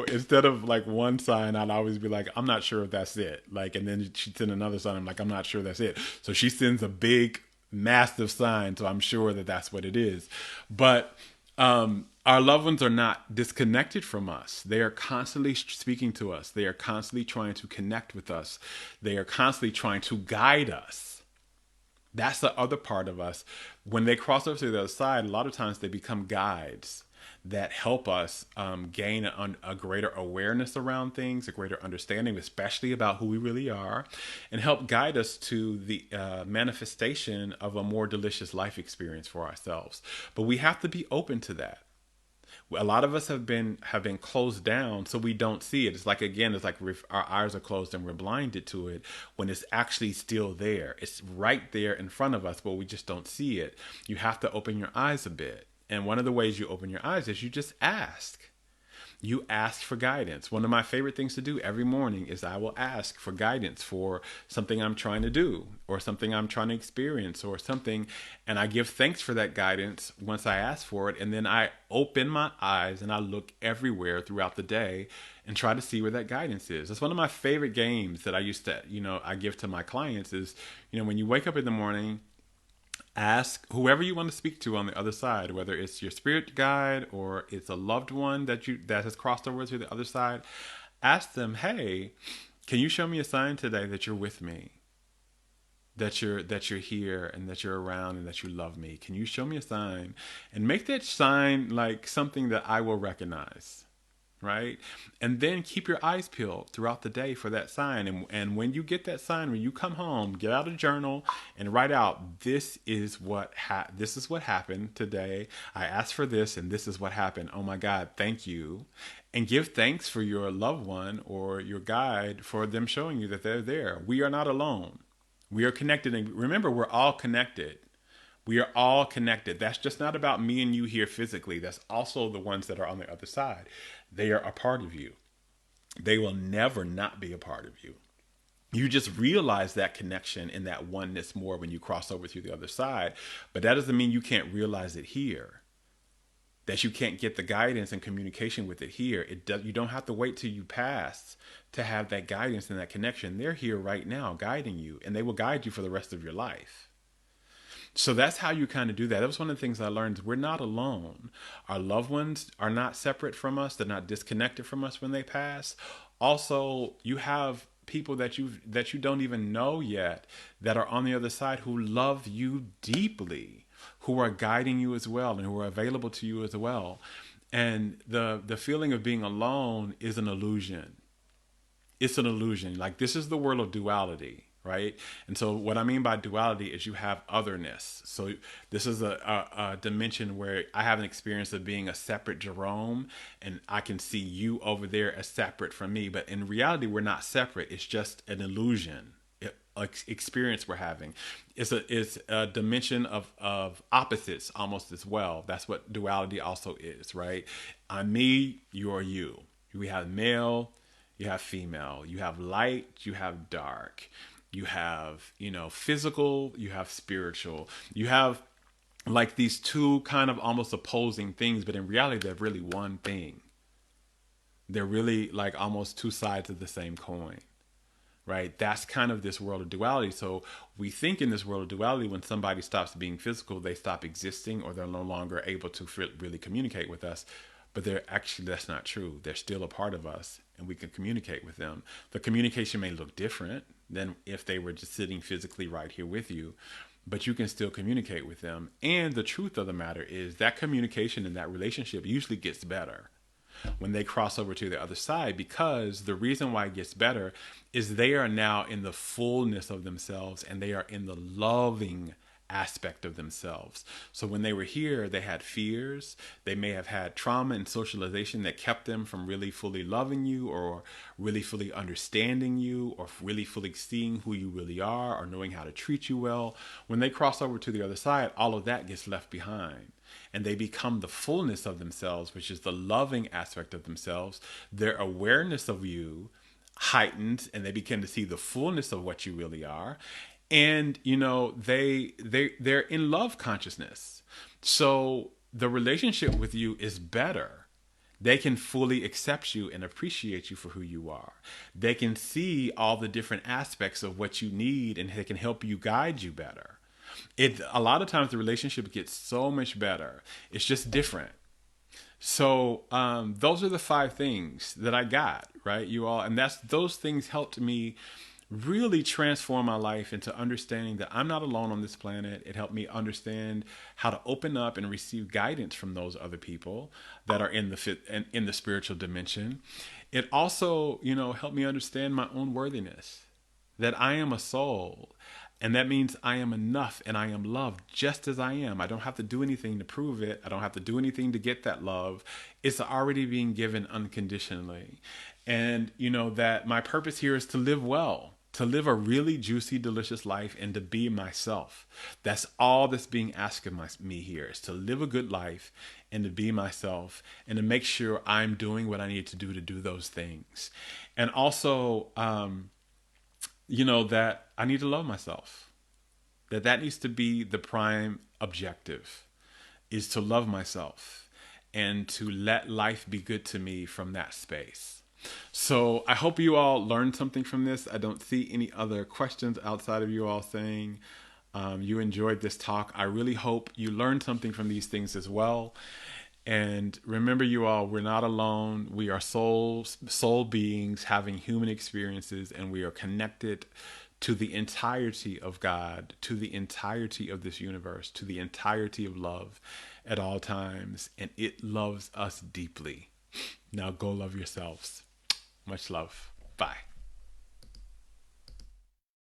instead of like one sign, I'd always be like, I'm not sure if that's it. Like, and then she'd send another sign. I'm like, I'm not sure that's it. So she sends a big, massive sign. So I'm sure that that's what it is. But our loved ones are not disconnected from us. They are constantly speaking to us. They are constantly trying to connect with us. They are constantly trying to guide us. That's the other part of us. When they cross over to the other side, a lot of times they become guides that help us gain a greater awareness around things, a greater understanding, especially about who we really are, and help guide us to the manifestation of a more delicious life experience for ourselves. But we have to be open to that. A lot of us have been closed down, so we don't see it. It's like our eyes are closed and we're blinded to it when it's actually still there. It's right there in front of us, but we just don't see it. You have to open your eyes a bit. And one of the ways you open your eyes is you just ask. You ask for guidance. One of my favorite things to do every morning is I will ask for guidance for something I'm trying to do or something I'm trying to experience or something. And I give thanks for that guidance once I ask for it. And then I open my eyes and I look everywhere throughout the day and try to see where that guidance is. That's one of my favorite games that I used to, I give to my clients is, when you wake up in the morning, Ask whoever you want to speak to on the other side, whether it's your spirit guide or it's a loved one that has crossed over to the other side. Ask them, hey, can you show me a sign today that you're with me? That you're here and that you're around and that you love me. Can you show me a sign? And make that sign like something that I will recognize, right? And then keep your eyes peeled throughout the day for that sign. And when you get that sign, when you come home, get out a journal and write out, this is what happened today. I asked for this and this is what happened. Oh my God, thank you. And give thanks for your loved one or your guide for them showing you that they're there. We are not alone. We are connected. And remember, we're all connected. We are all connected. That's just not about me and you here physically. That's also the ones that are on the other side. They are a part of you. They will never not be a part of you. You just realize that connection and that oneness more when you cross over to the other side. But that doesn't mean you can't realize it here. That you can't get the guidance and communication with it here. You don't have to wait till you pass to have that guidance and that connection. They're here right now guiding you, and they will guide you for the rest of your life. So that's how you kind of do that. That was one of the things I learned. We're not alone. Our loved ones are not separate from us. They're not disconnected from us when they pass. Also, you have people that you don't even know yet that are on the other side who love you deeply, who are guiding you as well and who are available to you as well. And the feeling of being alone is an illusion. It's an illusion. Like, this is the world of duality, right? And so what I mean by duality is you have otherness. So this is a dimension where I have an experience of being a separate Jerome, and I can see you over there as separate from me. But in reality, we're not separate. It's just an illusion. Experience we're having. It's a dimension of opposites almost as well. That's what duality also is, right? I'm me, you're you. We have male, you have female, you have light, you have dark, you have, physical, you have spiritual, you have like these two kind of almost opposing things, but in reality, they're really one thing. They're really like almost two sides of the same coin. Right? That's kind of this world of duality. So we think in this world of duality, when somebody stops being physical, they stop existing, or they're no longer able to really communicate with us. But that's not true. They're still a part of us, and we can communicate with them. The communication may look different than if they were just sitting physically right here with you, but you can still communicate with them. And the truth of the matter is that communication in that relationship usually gets better when they cross over to the other side, because the reason why it gets better is they are now in the fullness of themselves, and they are in the loving aspect of themselves. So when they were here, they had fears. They may have had trauma and socialization that kept them from really fully loving you, or really fully understanding you, or really fully seeing who you really are, or knowing how to treat you well. When they cross over to the other side, all of that gets left behind, and they become the fullness of themselves, which is the loving aspect of themselves. Their awareness of you heightened, and they begin to see the fullness of what you really are. And they're in love consciousness. So the relationship with you is better. They can fully accept you and appreciate you for who you are. They can see all the different aspects of what you need, and they can help you guide you better. A lot of times the relationship gets so much better. It's just different. So those are the 5 things that I got, right, you all? And those things helped me really transform my life into understanding that I'm not alone on this planet. It helped me understand how to open up and receive guidance from those other people that are in the spiritual dimension. It also, helped me understand my own worthiness, that I am a soul. And that means I am enough, and I am loved just as I am. I don't have to do anything to prove it. I don't have to do anything to get that love. It's already being given unconditionally. And, that my purpose here is to live well, to live a really juicy, delicious life, and to be myself. That's all that's being asked of me here, is to live a good life and to be myself, and to make sure I'm doing what I need to do those things. And also, that I need to love myself. That needs to be the prime objective, is to love myself and to let life be good to me from that space. So I hope you all learned something from this. I don't see any other questions outside of you all saying, you enjoyed this talk. I really hope you learned something from these things as well. And remember, you all, we're not alone. We are soul beings having human experiences, and we are connected to the entirety of God, to the entirety of this universe, to the entirety of love at all times. And it loves us deeply. Now go love yourselves. Much love. Bye.